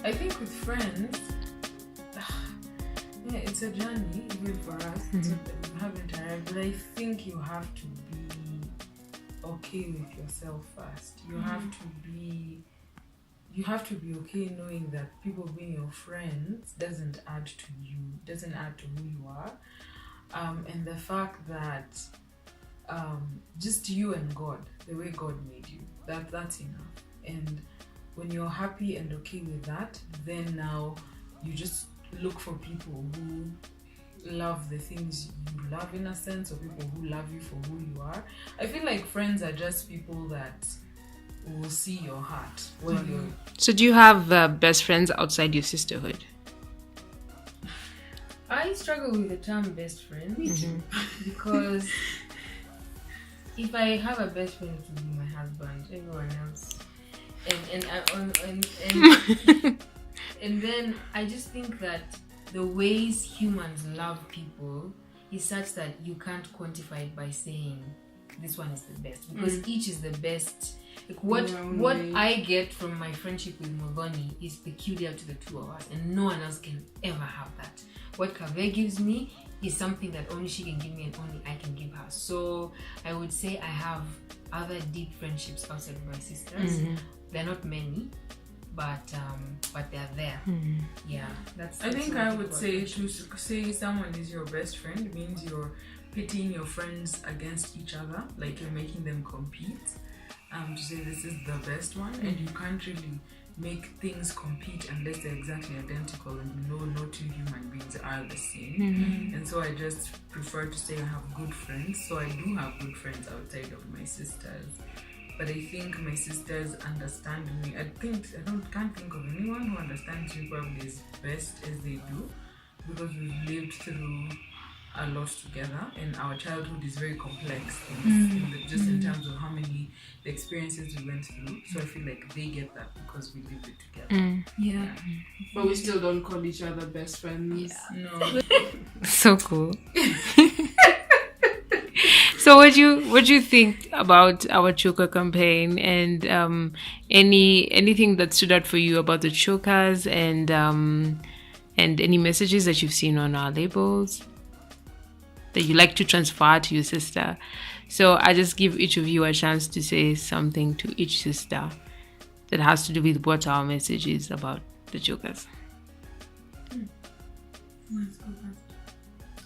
I think with friends, yeah, it's a journey even for us. We haven't arrived, but I think you have to be okay with yourself first. You have to be okay knowing that people being your friends doesn't add to you, doesn't add to who you are. And the fact that just you and God, the way God made you, that's enough. And when you're happy and okay with that, then now you just look for people who love the things you love, in a sense, or people who love you for who you are. I feel like friends are just people that will see your heart when you're... So do you have best friends outside your sisterhood? I struggle with the term best friend. Me too. Because if I have a best friend, it will be my husband. Everyone else, and then I just think that the ways humans love people is such that you can't quantify it by saying this one is the best, because each is the best. Like what I get from my friendship with Muthoni is peculiar to the two of us, and no one else can ever have that. What Kavee gives me is something that only she can give me and only I can give her. So I would say I have other deep friendships outside of my sisters. They're not many, but they're there. Yeah, that's I think I would say to say someone is your best friend means you're pitting your friends against each other, like you're making them compete. To say this is the best one, and you can't really make things compete unless they're exactly identical, and you know no two human beings are the same. And so I just prefer to say I have good friends. So I do have good friends outside of my sisters, but I think my sisters understand me. I can't think of anyone who understands me probably as best as they do, because we've lived through a lot together, and our childhood is very complex in terms of how many the experiences we went through. So I feel like they get that because we lived it together. Yeah. But we still don't call each other best friends. No. So cool. So what do you think about our choker campaign, and anything that stood out for you about the chokers, and any messages that you've seen on our labels that you like to transfer to your sister? So I just give each of you a chance to say something to each sister that has to do with what our message is about the chokers. Let's go first.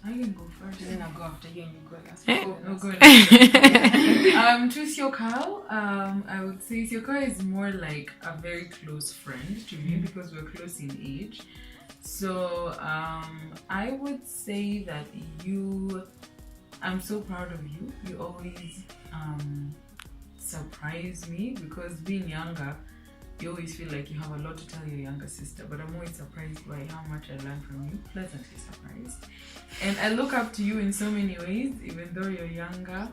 I can go first. Then I'll go after you and you go last. Go to Syokau, I would say Syokau is more like a very close friend to me because we're close in age. So I would say that I'm so proud of you. You always surprise me, because being younger, you always feel like you have a lot to tell your younger sister, but I'm always surprised by how much I learned from you, pleasantly surprised. And I look up to you in so many ways, even though you're younger.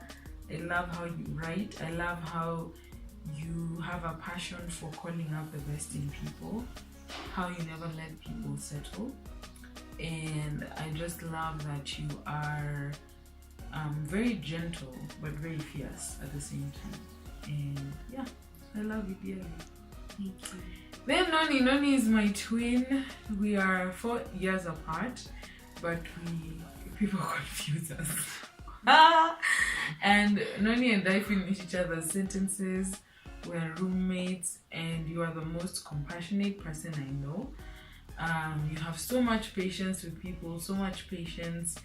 I love how you write. I love how you have a passion for calling out the best in people, how you never let people settle. And I just love that you are very gentle but very fierce at the same time. And yeah, I love you dearly. Thank you. Then Noni is my twin. We are 4 years apart, but people confuse us. And Noni and I finish each other's sentences. We're roommates, and you are the most compassionate person I know. You have so much patience with people, so much patience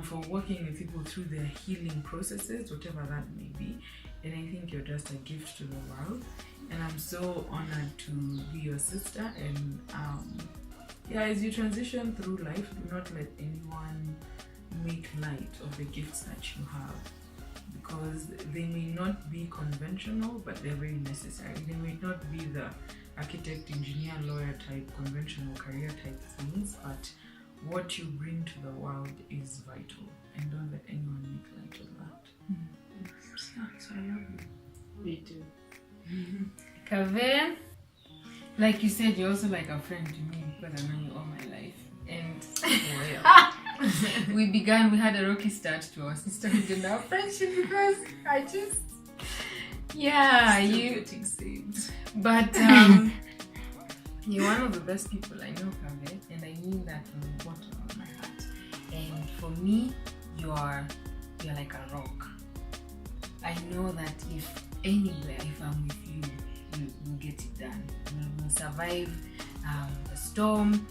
for working with people through their healing processes, whatever that may be. And I think you're just a gift to the world. And I'm so honored to be your sister. And as you transition through life, do not let anyone make light of the gifts that you have, because they may not be conventional, but they're very necessary. They may not be the architect, engineer, lawyer type, conventional career type things, but what you bring to the world is vital, and don't let anyone make light of that. So I love you. Me too. Kavee, like you said, you're also like a friend to me because I know you all my life. And we had a rocky start to our sisterhood and our friendship, because I just, Still getting saved. but You're one of the best people I know, Kavee, and I mean that from the bottom of my heart. And for me, you're like a rock. I know that if anywhere, if I'm with you, you'll get it done. You will survive the storm.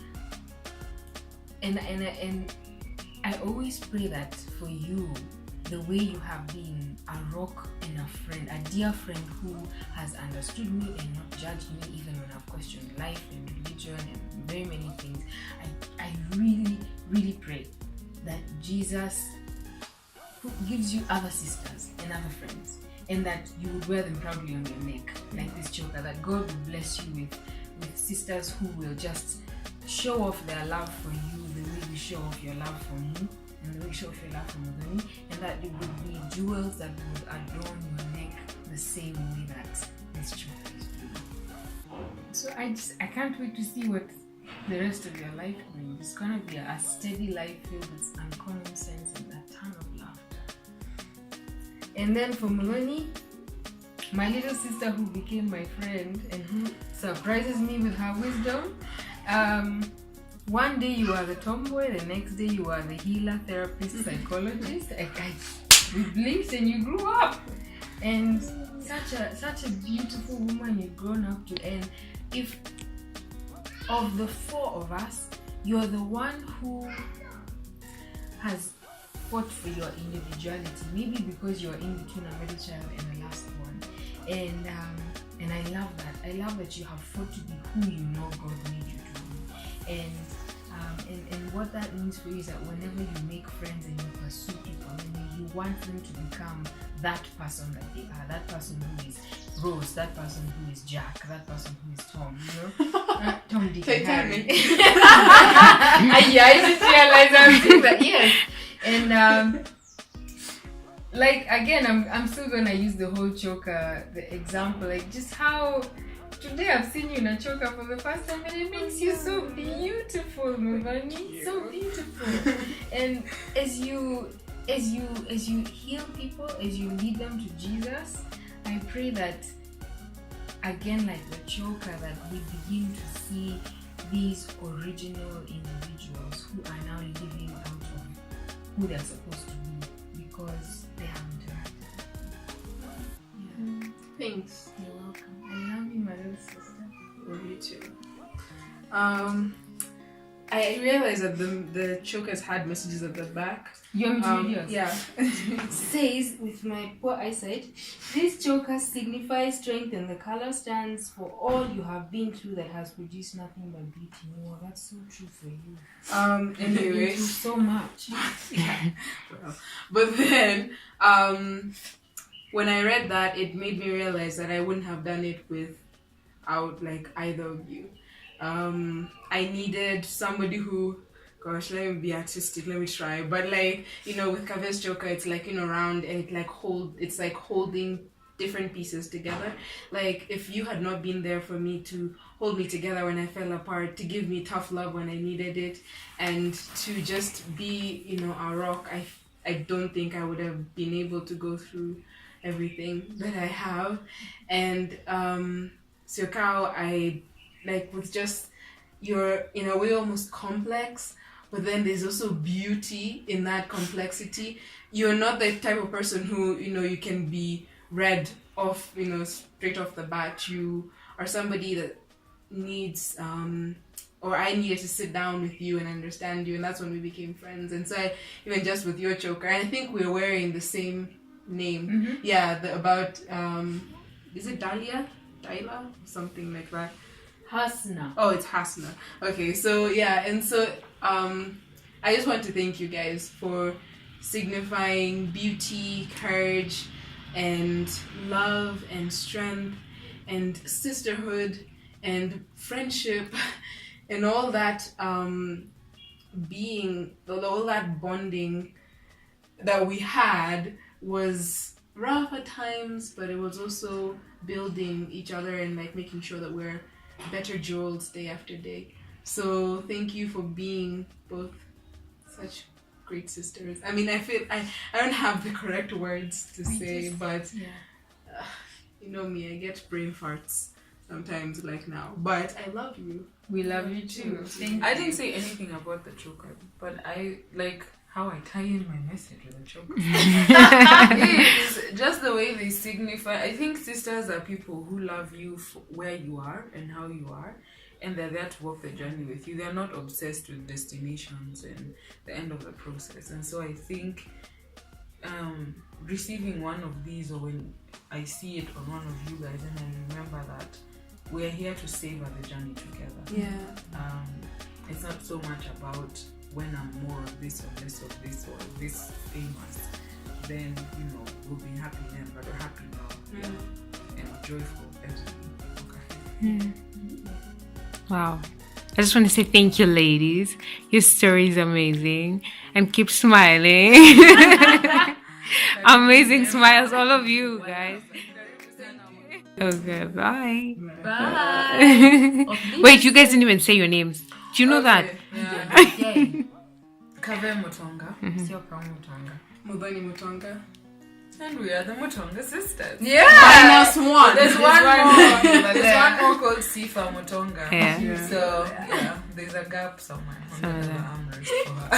And I always pray that for you, the way you have been a rock and a friend, a dear friend who has understood me and not judged me even when I've questioned life and religion and very many things. I really, really pray that Jesus gives you other sisters and other friends, and that you would wear them proudly on your neck, like this choker, that God will bless you with sisters who will just show off their love for you the way you show off your love for me, and the way you show off your love for Muthoni, and that it would be jewels that would adorn your neck the same way that this choker is doing. So I can't wait to see what the rest of your life brings. It's gonna be a steady life filled with uncommon sense and a ton of laughter. And then for Muthoni, my little sister who became my friend and who surprises me with her wisdom. One day you are the tomboy, the next day you are the healer, therapist, psychologist. We blinked and you grew up. And such a beautiful woman you've grown up to. And if of the four of us, you're the one who has fought for your individuality, maybe because you're in between a middle child and the last one. And I love that. I love that you have fought to be who you know God made you to be. And what that means for you is that whenever you make friends and you pursue people, you want them to become that person that they are, that person who is Rose, that person who is Jack, that person who is Tom, you know? Tom, Dick, and Harry. I just realized I was doing that, yes. And like again, I'm still gonna use the whole choker, the example, like just how today I've seen you in a choker for the first time, and it makes you so beautiful, Muthoni, so beautiful. And as you heal people, as you lead them to Jesus, I pray that again, like the choker, that we begin to see these original individuals who are now living out of who they're supposed to be because they have interacted. Yeah. Thanks. You're welcome. I love you, my little sister. Love you too. I realized that the chokers had messages at the back. You want me to read yours? Yeah. It says, with my poor eyesight, this choker signifies strength, and the color stands for all you have been through that has produced nothing but beauty. Wow, that's so true for you. Anyway. Thank you so much. Yeah. Well, but then, when I read that, it made me realize that I wouldn't have done it without like either of you. I needed somebody who, gosh, let me be artistic, let me try. But like, you know, with Kavee's choker, it's like, you know, round and it's like holding different pieces together. Like if you had not been there for me to hold me together when I fell apart, to give me tough love when I needed it, and to just be, you know, a rock, I don't think I would have been able to go through everything that I have. And Syokau, I like with just, you're in a way almost complex, but then there's also beauty in that complexity. You're not the type of person who, you know, you can be read off, you know, straight off the bat. You are somebody that needs or I needed to sit down with you and understand you, and that's when we became friends. And so even just with your choker, and I think we're wearing the same name. Mm-hmm. Yeah, about is it Dahlia? Something like that. Hasna. Oh, it's Hasna. Okay, so yeah, and so I just want to thank you guys for signifying beauty, courage, and love, and strength, and sisterhood, and friendship, and all that being, all that bonding that we had was rough at times, but it was also building each other and like making sure that we're better jewels day after day. So thank you for being both such great sisters. I mean, I feel I don't have the correct words to say, but you know me, I get brain farts sometimes like now. But I love you. We love you too. Thank I you. didn't say anything about the choker, but I like how I tie in my message with the choker. It's just the way they signify. I think sisters are people who love you for where you are and how you are, and they're there to walk the journey with you. They're not obsessed with destinations and the end of the process. And so I think receiving one of these, or when I see it on one of you guys, and I remember that we're here to savor the journey together. Yeah. It's not so much about when I'm more of this or less of this or this famous, then we'll be happy then, but we're happy now. Yeah. And joyful as we okay. Wow. I just want to say thank you, ladies. Your story is amazing. And keep smiling. Amazing smiles, all of you guys. Okay, bye. Bye. Wait, you guys didn't even say your names. Do you know that? Yeah. Yay. Kavee Mutonga, Syokau Mutonga. Muthoni Mutonga. and we are the Mutonga sisters. Yeah. Minus one. There's one more. There's one more called Syokau Mutonga. Yeah. So yeah, there's a gap somewhere. Somewhere there. The armrest for her.